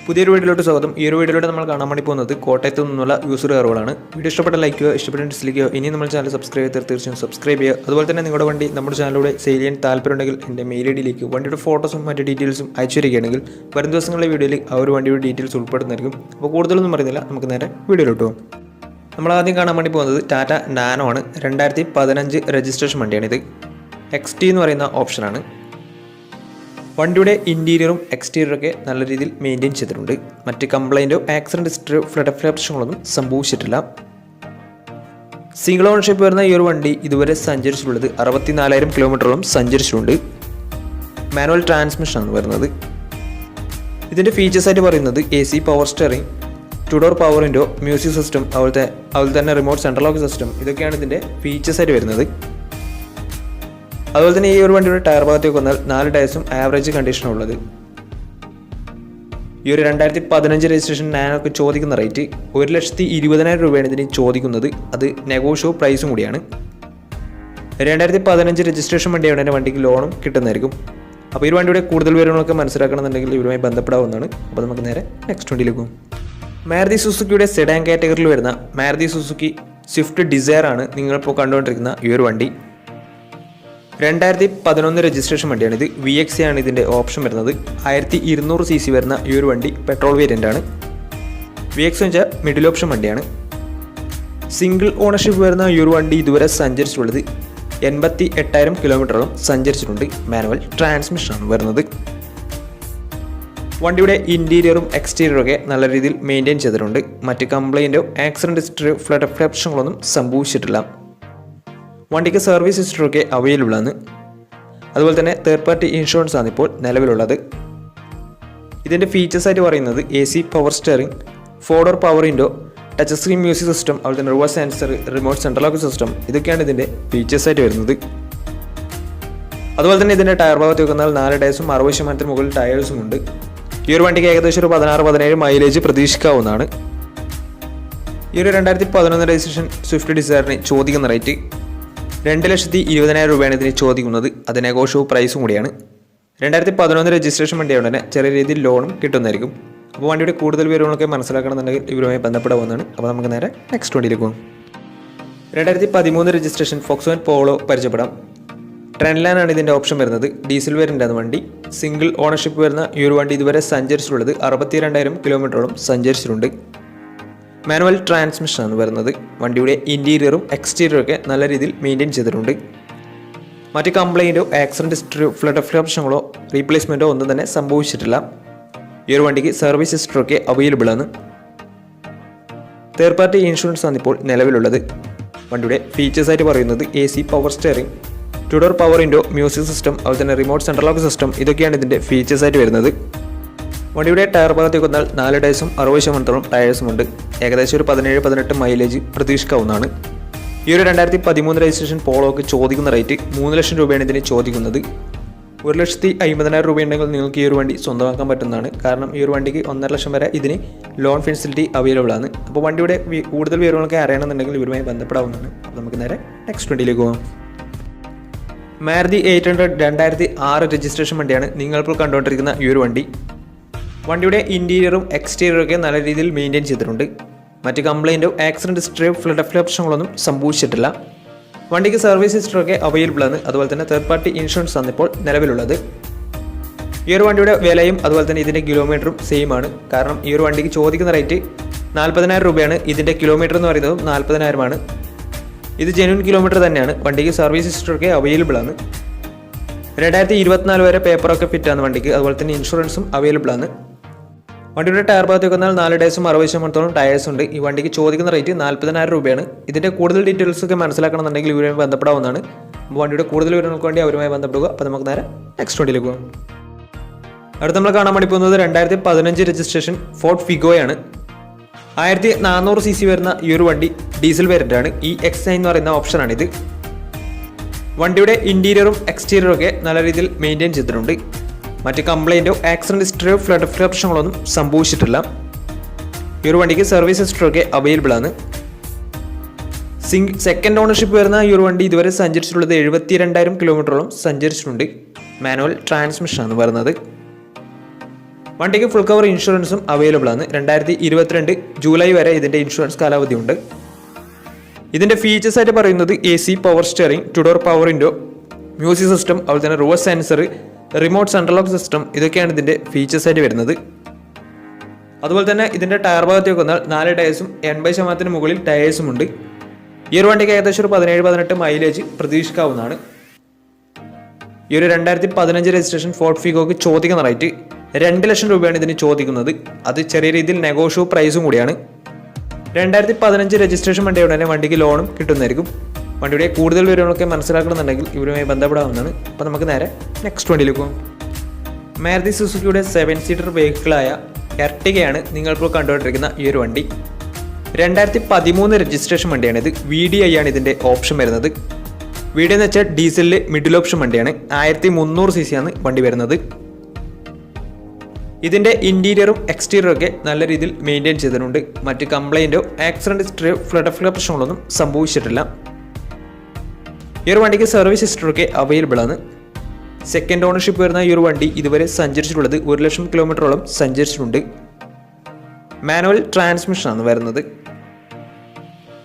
പുതിയൊരു വീഡിയോയിലോട്ട് സ്വാഗതം. ഈ ഒരു വീഡിയോയിലൂടെ നമ്മൾ കാണാൻ വേണ്ടി പോകുന്നത് കോട്ടയത്തു നിന്നുള്ള യൂസർ കയറുകളാണ്. വീഡിയോ ഇഷ്ടപ്പെട്ട ലൈക്ക് ചെയ്യുക, ഇഷ്ടപ്പെട്ട ഡിസ്ലൈക്ക് ചെയ്യുക. ഇനി നമ്മൾ ചാനൽ സബ്സ്ക്രൈബ് ചെയ്ത് തീർച്ചയായും സബ്സ്ക്രൈബ് ചെയ്യുക. അതുപോലെ തന്നെ നിങ്ങളുടെ വണ്ടി നമ്മുടെ ചാനലിലൂടെ സെയിൽ ചെയ്യാൻ താല്പര്യമുണ്ടെങ്കിൽ എൻ്റെ മെയിൽ ഐഡിയിലേക്ക് വണ്ടിയുടെ ഫോട്ടോസും മറ്റ് ഡീറ്റെയിൽസും അയച്ചു തരികയാണെങ്കിൽ വരും ദിവസങ്ങളിലെ വീഡിയോയിൽ ആ ഒരു വണ്ടിയുടെ ഡീറ്റെയിൽസ് ഉൾപ്പെടുന്നതായിരിക്കും. അപ്പോൾ കൂടുതലൊന്നും പറയുന്നില്ല, നമുക്ക് നേരെ വീഡിയോയിലോട്ട് പോകും. നമ്മൾ ആദ്യം കാണാൻ വേണ്ടി പോകുന്നത് ടാറ്റ നാനോ ആണ്. 2015 രജിസ്ട്രേഷൻ വണ്ടിയാണിത്. XT എന്ന് പറയുന്ന ഓപ്ഷനാണ്. വണ്ടിയുടെ ഇൻറ്റീരിയറും എക്സ്റ്റീരിയറൊക്കെ നല്ല രീതിയിൽ മെയിൻറ്റെയിൻ ചെയ്തിട്ടുണ്ട്. മറ്റ് കംപ്ലൈൻറ്റോ ആക്സിഡൻറ്റ് ഹിസ്റ്ററിയോ ഫ്ലഡ് പ്രശ്നങ്ങളൊന്നും സംഭവിച്ചിട്ടില്ല. സിംഗിൾ ഓണർഷിപ്പ് വരുന്ന ഈ ഒരു വണ്ടി ഇതുവരെ സഞ്ചരിച്ചിട്ടുള്ളത് 64,000 കിലോമീറ്ററോളം സഞ്ചരിച്ചിട്ടുണ്ട്. മാനുവൽ ട്രാൻസ്മിഷനാണ് വരുന്നത്. ഇതിൻ്റെ ഫീച്ചേഴ്സായിട്ട് പറയുന്നത് AC power steering, 2 door power window, music system, അതുപോലെ തന്നെ റിമോട്ട് സെൻട്രൽ ലോക്ക് സിസ്റ്റം, ഇതൊക്കെയാണ് ഇതിൻ്റെ ഫീച്ചേഴ്സായിട്ട് വരുന്നത്. അതുപോലെ തന്നെ ഈ ഒരു വണ്ടിയുടെ ടയർ ഭാഗത്തേക്ക് വന്നാൽ 4 ടയർസും ആവറേജ് കണ്ടീഷനുള്ളത്. ഈ ഒരു 2015 രജിസ്ട്രേഷൻ നാനോക്ക് ചോദിക്കുന്ന റേറ്റ് 1,20,000 രൂപയാണ് ഇതിന് ചോദിക്കുന്നത്. അത് നെഗോഷ്യോ പ്രൈസും കൂടിയാണ്. 2015 രജിസ്ട്രേഷൻ വണ്ടിയാണ് എൻ്റെ വണ്ടിക്ക് ലോണും കിട്ടുന്നതായിരിക്കും. അപ്പോൾ ഈ വണ്ടിയുടെ കൂടുതൽ വിവരങ്ങളൊക്കെ മനസ്സിലാക്കണമെന്നുണ്ടെങ്കിൽ ഇവരുമായി ബന്ധപ്പെടാവുന്നതാണ്. അപ്പോൾ നമുക്ക് നേരെ നെക്സ്റ്റ് വണ്ടിയിലേക്ക് പോകും. മാരുതി സുസുക്കിയുടെ സെഡാൻ കാറ്റഗറിയിൽ വരുന്ന മാരുതി സുസുക്കി സ്വിഫ്റ്റ് ഡിസയർ ആണ് നിങ്ങളിപ്പോൾ കണ്ടുകൊണ്ടിരിക്കുന്ന ഈ ഒരു വണ്ടി. 2011 രജിസ്ട്രേഷൻ വണ്ടിയാണിത്. VXA ആണ് ഇതിൻ്റെ ഓപ്ഷൻ വരുന്നത്. 1200 cc വരുന്ന ഈ ഒരു വണ്ടി പെട്രോൾ വേരിയൻ്റ് ആണ്. VXA എന്ന് വെച്ചാൽ മിഡിൽ ഓപ്ഷൻ വണ്ടിയാണ്. സിംഗിൾ ഓണർഷിപ്പ് വരുന്ന ഈ ഒരു വണ്ടി ഇതുവരെ സഞ്ചരിച്ചിട്ടുള്ളത് 88,000 കിലോമീറ്ററോളം സഞ്ചരിച്ചിട്ടുണ്ട്. മാനുവൽ ട്രാൻസ്മിഷനാണ് വരുന്നത്. വണ്ടിയുടെ ഇൻറ്റീരിയറും എക്സ്റ്റീരിയറും ഒക്കെ നല്ല രീതിയിൽ മെയിൻറ്റെയിൻ ചെയ്തിട്ടുണ്ട്. മറ്റ് കംപ്ലൈൻറ്റോ ആക്സിഡൻറ്റ് ഹിസ്റ്ററിയോ ഫ്ലഡ് പ്രശ്നങ്ങളൊന്നും സംഭവിച്ചിട്ടില്ല. വണ്ടിക്ക് സർവീസ് ഹിസ്റ്ററൊക്കെ അവൈലബിൾ ആണ്. അതുപോലെ തന്നെ തേർഡ് പാർട്ടി ഇൻഷുറൻസ് ആണ് ഇപ്പോൾ നിലവിലുള്ളത്. ഇതിൻ്റെ ഫീച്ചേഴ്സായിട്ട് പറയുന്നത് AC power steering, 4 door power window, touch screen music system, അതുപോലെ തന്നെ reverse sensor, remote central lock system, ഇതൊക്കെയാണ് ഇതിൻ്റെ ഫീച്ചേഴ്സായിട്ട് വരുന്നത്. അതുപോലെ തന്നെ ഇതിൻ്റെ ടയർ ഭാഗത്ത് വെക്കുന്നാൽ 4 ടയർസും 60% മുകളിൽ ടയേഴ്സും ഉണ്ട്. ഈ ഒരു വണ്ടിക്ക് ഏകദേശം ഒരു 16-17 മൈലേജ് പ്രതീക്ഷിക്കാവുന്നതാണ്. ഈ ഒരു 2011 രജിസ്ട്രേഷൻ സ്വിഫ്റ്റ് ഡിസയറിന് ചോദിക്കുന്ന റേറ്റ് 2,20,000 രൂപയാണ് ഇതിന് ചോദിക്കുന്നത്. അത് നെഗോഷ്യോ പ്രൈസും കൂടിയാണ്. 2011 രജിസ്ട്രേഷൻ വണ്ടിയായതുകൊണ്ട് തന്നെ ചെറിയ രീതിയിൽ ലോണും കിട്ടുന്നതായിരിക്കും. അപ്പോൾ വണ്ടിയുടെ കൂടുതൽ വിവരങ്ങളൊക്കെ മനസ്സിലാക്കണമെന്നുണ്ടെങ്കിൽ ഇവരുമായി ബന്ധപ്പെടാവുന്നതാണ്. അപ്പോൾ നമുക്ക് നേരെ നെക്സ്റ്റ് വണ്ടിയിലേക്ക് പോകും. 2013 രജിസ്ട്രേഷൻ ഫോക്സ്വാഗൻ പോളോ പരിചയപ്പെടാം. ട്രെൻഡ്ലാൻഡ് ആണ് ഇതിൻ്റെ ഓപ്ഷൻ വരുന്നത്. ഡീസൽ വേരിയൻ്റാണ് വണ്ടി. സിംഗിൾ ഓണർഷിപ്പ് വരുന്ന ഈ ഒരു വണ്ടി ഇതുവരെ സഞ്ചരിച്ചിട്ടുള്ളത് 62,000 കിലോമീറ്ററോളം സഞ്ചരിച്ചിട്ടുണ്ട്. മാനുവൽ ട്രാൻസ്മിഷനാണ് വരുന്നത്. വണ്ടിയുടെ ഇൻറ്റീരിയറും എക്സ്റ്റീരിയറും ഒക്കെ നല്ല രീതിയിൽ മെയിൻറ്റെയിൻ ചെയ്തിട്ടുണ്ട്. മറ്റ് കംപ്ലൈൻറ്റോ ആക്സിഡൻറ്റ് ഹിസ്റ്ററിയോ ഫ്ലഡ് പ്രശ്നങ്ങളോ റീപ്ലേസ്മെൻറ്റോ ഒന്നും തന്നെ സംഭവിച്ചിട്ടില്ല. ഈ ഒരു വണ്ടിക്ക് സർവീസ് ഹിസ്റ്ററൊക്കെ അവൈലബിൾ ആണ്. തേർഡ് പാർട്ടി ഇൻഷുറൻസ് ആണ് ഇപ്പോൾ നിലവിലുള്ളത്. വണ്ടിയുടെ ഫീച്ചേഴ്സായിട്ട് പറയുന്നത് AC power steering, 2 door power window, music system, അതുപോലെ തന്നെ റിമോട്ട് സെൻട്രൽ ലോക്ക് സിസ്റ്റം, ഇതൊക്കെയാണ് ഇതിൻ്റെ ഫീച്ചേഴ്സായിട്ട് വരുന്നത്. വണ്ടിയുടെ ടയർ ഭാഗത്തേക്ക് വന്നാൽ 4 ടയർസും 60% ടയേഴ്സും ഉണ്ട്. ഏകദേശം ഒരു 17-18 മൈലേജ് പ്രതീക്ഷിക്കാവുന്നതാണ്. ഈ ഒരു 2013 രജിസ്ട്രേഷൻ പോളോക്ക് ചോദിക്കുന്ന റേറ്റ് 3 ലക്ഷം രൂപയാണ് ഇതിന് ചോദിക്കുന്നത്. 1,50,000 രൂപ ഉണ്ടെങ്കിൽ നിങ്ങൾക്ക് ഈ ഒരു വണ്ടി സ്വന്തമാക്കാൻ പറ്റുന്നതാണ്. കാരണം ഈ ഒരു വണ്ടിക്ക് 1.5 ലക്ഷം വരെ ഇതിന് ലോൺ ഫെസിലിറ്റി അവൈലബിൾ ആണ്. അപ്പോൾ വണ്ടിയുടെ കൂടുതൽ വിവരങ്ങളൊക്കെ അറിയണമെന്നുണ്ടെങ്കിൽ ഇവരുമായി ബന്ധപ്പെടാവുന്നതാണ്. അപ്പോൾ നമുക്ക് നേരെ നെക്സ്റ്റ് വണ്ടിയിലേക്ക് പോകാം. മാരുതി 800 2006 രജിസ്ട്രേഷൻ വണ്ടിയാണ് നിങ്ങളിപ്പോൾ കണ്ടുകൊണ്ടിരിക്കുന്ന ഈ ഒരു വണ്ടി. വണ്ടിയുടെ ഇൻറ്റീരിയറും എക്സ്റ്റീരിയറും ഒക്കെ നല്ല രീതിയിൽ മെയിൻറ്റെയിൻ ചെയ്തിട്ടുണ്ട്. മറ്റ് കംപ്ലൈൻറ്റോ ആക്സിഡൻറ്റ് ഹിസ്റ്ററിയോ ഫ്ലഡ് പ്രശ്നങ്ങളൊന്നും സംഭവിച്ചിട്ടില്ല. വണ്ടിക്ക് സർവീസ് ഹിസ്റ്ററൊക്കെ അവൈലബിൾ ആണ്. അതുപോലെ തന്നെ തേർഡ് പാർട്ടി ഇൻഷുറൻസ് ആണ് ഇപ്പോൾ നിലവിലുള്ളത്. ഈ ഒരു വണ്ടിയുടെ വിലയും അതുപോലെ തന്നെ ഇതിൻ്റെ കിലോമീറ്ററും സെയിം ആണ്. കാരണം ഈ ഒരു വണ്ടിക്ക് ചോദിക്കുന്ന റേറ്റ് 40,000 രൂപയാണ്. ഇതിൻ്റെ കിലോമീറ്റർ എന്ന് പറയുന്നത് 40,000 ആണ്. ഇത് ജെന്യൂൻ കിലോമീറ്റർ തന്നെയാണ്. വണ്ടിക്ക് സർവീസ് ഹിസ്റ്ററൊക്കെ അവൈലബിൾ ആണ്. 2024 വരെ പേപ്പറൊക്കെ ഫിറ്റാണ് വണ്ടിക്ക്. അതുപോലെ തന്നെ ഇൻഷുറൻസും അവൈലബിൾ ആണ്. വണ്ടിയുടെ ടയർ ഭാഗത്തേക്ക് വന്നാൽ 4 ടയർസും 60% ടയേഴ്സ് ഉണ്ട്. ഈ വണ്ടിക്ക് ചോദിക്കുന്ന റേറ്റ് 40,000 രൂപയാണ്. ഇതിൻ്റെ കൂടുതൽ ഡീറ്റെയിൽസ് ഒക്കെ മനസ്സിലാക്കണമെന്നുണ്ടെങ്കിൽ ഇവരുമായി ബന്ധപ്പെടാവുന്നതാണ്. അപ്പോൾ വണ്ടിയുടെ കൂടുതൽ വിവരങ്ങൾക്ക് വേണ്ടി അവരുമായി ബന്ധപ്പെടുക. അപ്പോൾ നമുക്ക് നേരെ നെക്സ്റ്റ് വണ്ടിയിലേക്ക് പോകാം. അടുത്ത് നമ്മൾ കാണാൻ വേണ്ടി പോകുന്നത് 2015 രജിസ്ട്രേഷൻ ഫോർഡ് ഫിഗോയാണ്. 1400 cc വരുന്ന ഈ ഒരു വണ്ടി ഡീസൽ വേരിയൻ്റ് ആണ്. EX9 എന്ന് പറയുന്ന ഓപ്ഷനാണിത്. വണ്ടിയുടെ ഇൻറ്റീരിയറും എക്സ്റ്റീരിയറും ഒക്കെ നല്ല രീതിയിൽ മെയിൻറ്റെയിൻ ചെയ്തിട്ടുണ്ട്. മറ്റ് കംപ്ലൈൻറ്റോ ആക്സിഡൻറ്റ് ഹിസ്റ്ററിയോ ഫ്ലഡ് പ്രശ്നങ്ങളൊന്നും സംഭവിച്ചിട്ടില്ല. ഈ ഒരു വണ്ടിക്ക് സർവീസ് ഹിസ്റ്ററൊക്കെ അവൈലബിൾ ആണ്. സെക്കൻഡ് ഓണർഷിപ്പ് വരുന്ന ഈ ഒരു വണ്ടി ഇതുവരെ സഞ്ചരിച്ചിട്ടുള്ളത് 72,000 കിലോമീറ്ററോളം സഞ്ചരിച്ചിട്ടുണ്ട്. മാനുവൽ ട്രാൻസ്മിഷനാണ് വരുന്നത്. വണ്ടിക്ക് ഫുൾ കവർ ഇൻഷുറൻസും അവൈലബിൾ ആണ്. 2022 ജൂലൈ വരെ ഇതിൻ്റെ ഇൻഷുറൻസ് കാലാവധി ഉണ്ട്. ഇതിൻ്റെ ഫീച്ചേഴ്സ് ആയിട്ട് പറയുന്നത് AC power steering, 2 door power window, music system, അതുപോലെ തന്നെ reverse sensor, remote central lock system, ഇതൊക്കെയാണ് ഇതിൻ്റെ ഫീച്ചേഴ്സ് ആയിട്ട് വരുന്നത്. അതുപോലെ തന്നെ ഇതിൻ്റെ ടയർ ഭാഗത്തേക്ക് വന്നാൽ 4 ടയേഴ്സും 80% മുകളിൽ ടയേഴ്സും ഉണ്ട്. ഈ ഒരു വണ്ടിക്ക് ഏകദേശം ഒരു 17-18 മൈലേജ് പ്രതീക്ഷിക്കാവുന്നതാണ്. ഈ ഒരു 2015 രജിസ്ട്രേഷൻ ഫോർഡ് ഫീഗോക്ക് ചോദിക്കുന്ന റേറ്റ് 2 ലക്ഷം രൂപയാണ് ഇതിന് ചോദിക്കുന്നത്. അത് ചെറിയ രീതിയിൽ നെഗോഷ്യബിൾ പ്രൈസും കൂടിയാണ്. 2015 രജിസ്ട്രേഷൻ വണ്ടിയുടെ തന്നെ വണ്ടിക്ക് ലോണും കിട്ടുന്നതായിരിക്കും. വണ്ടിയുടെ കൂടുതൽ വിവരങ്ങളൊക്കെ മനസ്സിലാക്കണമെന്നുണ്ടെങ്കിൽ ഇവരുമായി ബന്ധപ്പെടാവുന്നതാണ്. അപ്പോൾ നമുക്ക് നേരെ നെക്സ്റ്റ് വണ്ടിയിലേക്ക് പോകും. മാരുതി സുസുക്കിയുടെ 7 സീറ്റർ വെഹിക്കിളായ എർട്ടിഗയാണ് നിങ്ങളിപ്പോൾ കണ്ടുകൊണ്ടിരിക്കുന്ന ഈ ഒരു വണ്ടി. 2013 രജിസ്ട്രേഷൻ വണ്ടിയാണിത്. VDI ആണ് ഇതിൻ്റെ ഓപ്ഷൻ വരുന്നത്. VDI എന്ന് വെച്ചാൽ ഡീസലിൽ മിഡിൽ ഓപ്ഷൻ വണ്ടിയാണ്. 1300 cc ആണ് വണ്ടി വരുന്നത്. ഇതിൻ്റെ ഇൻറ്റീരിയറും എക്സ്റ്റീരിയറും ഒക്കെ നല്ല രീതിയിൽ മെയിൻറ്റെയിൻ ചെയ്തിട്ടുണ്ട്. മറ്റ് കംപ്ലൈൻറ്റോ ആക്സിഡൻറ്റ് ഹിസ്റ്ററിയോ ഫ്ലഡ് പ്രശ്നങ്ങളൊന്നും സംഭവിച്ചിട്ടില്ല. ഈ ഒരു വണ്ടിക്ക് സർവീസ് ഹിസ്റ്ററൊക്കെ അവൈലബിൾ ആണ്. സെക്കൻഡ് ഓണർഷിപ്പ് വരുന്ന ഈ ഒരു വണ്ടി ഇതുവരെ സഞ്ചരിച്ചിട്ടുള്ളത് 1 ലക്ഷം കിലോമീറ്ററോളം സഞ്ചരിച്ചിട്ടുണ്ട്. മാനുവൽ ട്രാൻസ്മിഷനാണ് വരുന്നത്.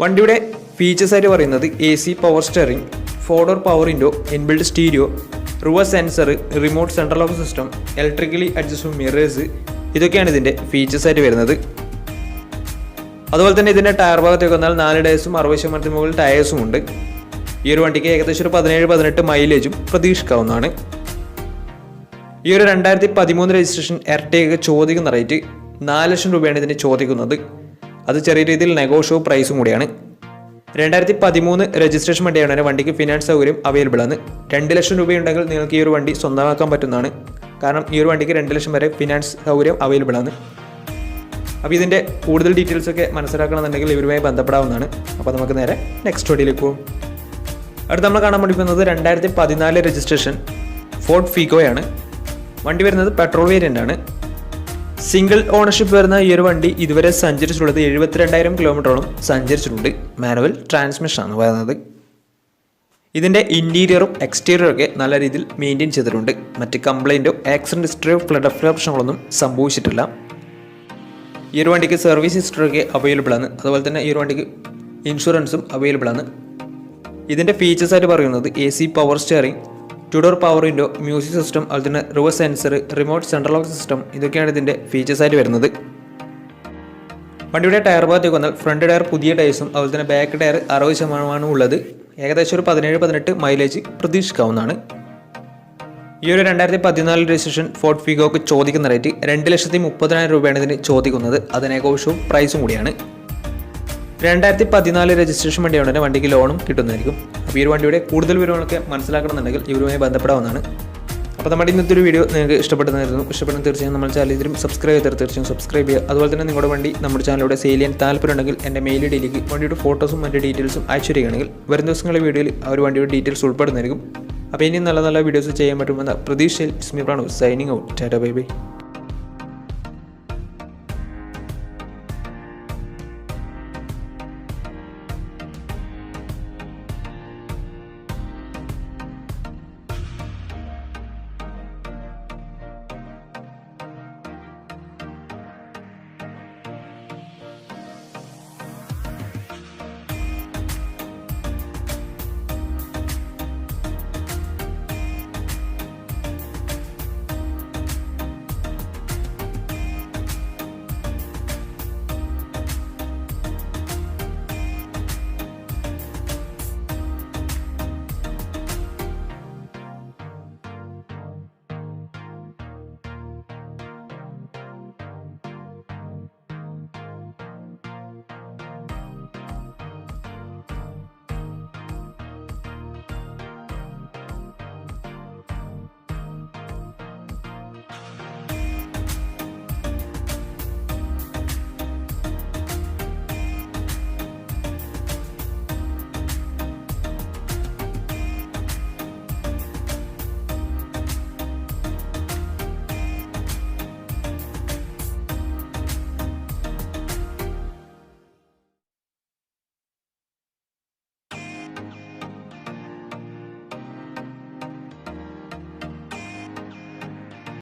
വണ്ടിയുടെ ഫീച്ചേഴ്സ് ആയിട്ട് പറയുന്നത് AC power steering, 4 door power window, inbuilt stereo, reverse sensor, remote central lock system, electrically adjustable mirrors, ഇതൊക്കെയാണ് ഇതിൻ്റെ ഫീച്ചേഴ്സ് ആയിട്ട് വരുന്നത്. അതുപോലെ തന്നെ ഇതിൻ്റെ ടയർ ഭാഗത്തേക്ക് വന്നാൽ 4 ടയേഴ്സും 60% മുകളിൽ ടയേഴ്സും ഉണ്ട്. ഈ ഒരു വണ്ടിക്ക് ഏകദേശം ഒരു 17-18 മൈലേജും പ്രതീക്ഷിക്കാവുന്നതാണ്. ഈ ഒരു 2013 രജിസ്ട്രേഷൻ എർട്ടിഗ ചോദിക്കുന്ന റേറ്റ് 4 ലക്ഷം രൂപയാണ് ഇതിന് ചോദിക്കുന്നത്. അത് ചെറിയ രീതിയിൽ നെഗോഷ്യബിൾ പ്രൈസും കൂടിയാണ്. 2013 രജിസ്ട്രേഷൻ വണ്ടിയാണ്. വണ്ടിക്ക് ഫിനാൻസ് സൗകര്യം അവൈലബിൾ ആണ്. 2 ലക്ഷം രൂപയുണ്ടെങ്കിൽ നിങ്ങൾക്ക് ഈ ഒരു വണ്ടി സ്വന്തമാക്കാൻ പറ്റുന്നതാണ്. കാരണം ഈ ഒരു വണ്ടിക്ക് 2 ലക്ഷം വരെ ഫിനാൻസ് സൗകര്യം അവൈലബിൾ ആണ്. അപ്പോൾ ഇതിൻ്റെ കൂടുതൽ ഡീറ്റെയിൽസ് ഒക്കെ മനസ്സിലാക്കണമെന്നുണ്ടെങ്കിൽ ഇവരുമായി ബന്ധപ്പെടാവുന്നതാണ്. അപ്പോൾ നമുക്ക് നേരെ നെക്സ്റ്റ് വണ്ടിയിലേക്ക് പോകും. അടുത്ത് നമ്മൾ കാണാൻ വേണ്ടി പോകുന്നത് 2014 രജിസ്ട്രേഷൻ ഫോർഡ് ഫീഗോയാണ്. വണ്ടി വരുന്നത് പെട്രോൾ വേരിയൻ്റ് ആണ്. സിംഗിൾ ഓണർഷിപ്പ് വരുന്ന ഈ ഒരു വണ്ടി ഇതുവരെ സഞ്ചരിച്ചിട്ടുള്ളത് 72,000 കിലോമീറ്ററോളം സഞ്ചരിച്ചിട്ടുണ്ട്. മാനുവൽ ട്രാൻസ്മിഷനാണ് വരുന്നത്. ഇതിൻ്റെ ഇൻറ്റീരിയറും എക്സ്റ്റീരിയറും ഒക്കെ നല്ല രീതിയിൽ മെയിൻറ്റെയിൻ ചെയ്തിട്ടുണ്ട്. മറ്റ് കംപ്ലൈൻറ്റോ ആക്സിഡൻറ്റ് ഹിസ്റ്ററിയോ ഫ്ലഡ് പ്രശ്നങ്ങളൊന്നും സംഭവിച്ചിട്ടില്ല. ഈ ഒരു വണ്ടിക്ക് സർവീസ് ഹിസ്റ്ററിയൊക്കെ അവൈലബിൾ ആണ്. അതുപോലെ തന്നെ ഈ ഒരു വണ്ടിക്ക് ഇൻഷുറൻസും അവൈലബിൾ ആണ്. ഇതിൻ്റെ ഫീച്ചേഴ്സ് ആയിട്ട് പറയുന്നത് AC power steering, 2 door power window, music system, അതുപോലെ തന്നെ reverse sensor, remote central lock system, ഇതൊക്കെയാണ് ഇതിൻ്റെ ഫീച്ചേഴ്സ് ആയിട്ട് വരുന്നത്. വണ്ടിയുടെ ടയർ ഭാഗത്തേക്ക് വന്നാൽ ഫ്രണ്ട് ടയർ പുതിയ ടയേഴ്സും അതുപോലെ തന്നെ ബാക്ക് ടയർ 60% ഉള്ളത്. ഏകദേശം ഒരു 17-18 മൈലേജ് പ്രതീക്ഷിക്കാവുന്നതാണ്. ഈ ഒരു 2014 രജിസ്ട്രേഷൻ ഫോർഡ് ഫീഗോക്ക് ചോദിക്കുന്ന റേറ്റ് 2,30,000 രൂപയാണ് ഇതിന് ചോദിക്കുന്നത്. അത് നെഗോഷ്യബിൾ പ്രൈസും കൂടിയാണ്. 2014 രജിസ്ട്രേഷൻ വണ്ടിയാണ്. വണ്ടിക്ക് ലോണും കിട്ടുന്നതായിരിക്കും. അപ്പോൾ ഈ ഒരു വണ്ടിയുടെ കൂടുതൽ വിവരങ്ങളൊക്കെ മനസ്സിലാക്കണമെന്നുണ്ടെങ്കിൽ ഇവരുമായി ബന്ധപ്പെടാവുന്നതാണ്. അപ്പോൾ നമ്മുടെ ഇന്നത്തെ ഒരു വീഡിയോ നിങ്ങൾക്ക് ഇഷ്ടപ്പെടുന്നതായിരുന്നു. ഇഷ്ടപ്പെടുന്ന തീർച്ചയായും നമ്മൾ ചാനൽ ഇതിലും സബ്സ്ക്രൈബ് ചെയ്താൽ തീർച്ചയായും സബ്സ്ക്രൈബ് ചെയ്യുക. അതുപോലെ തന്നെ നിങ്ങളുടെ വണ്ടി നമ്മുടെ ചാനലിലൂടെ സെയിൽ ചെയ്യാൻ താല്പര്യമുണ്ടെങ്കിൽ എൻ്റെ മെയിൽ ഐഡിയിലേക്ക് വണ്ടിയുടെ ഫോട്ടോസും മറ്റ് ഡീറ്റെയിൽസും അയച്ചു തരികയാണെങ്കിൽ വരും ദിവസങ്ങളിലെ വീഡിയോയിൽ ആ ഒരു വണ്ടിയുടെ ഡീറ്റെയിൽസ് ഉൾപ്പെടുന്നതായിരിക്കും. അപ്പോൾ ഇനിയും നല്ല നല്ല വീഡിയോസ് ചെയ്യാൻ പറ്റുമെന്ന പ്രതീക്ഷയിൽ സ്മിപ്രാണ് signing out. Tata bye by.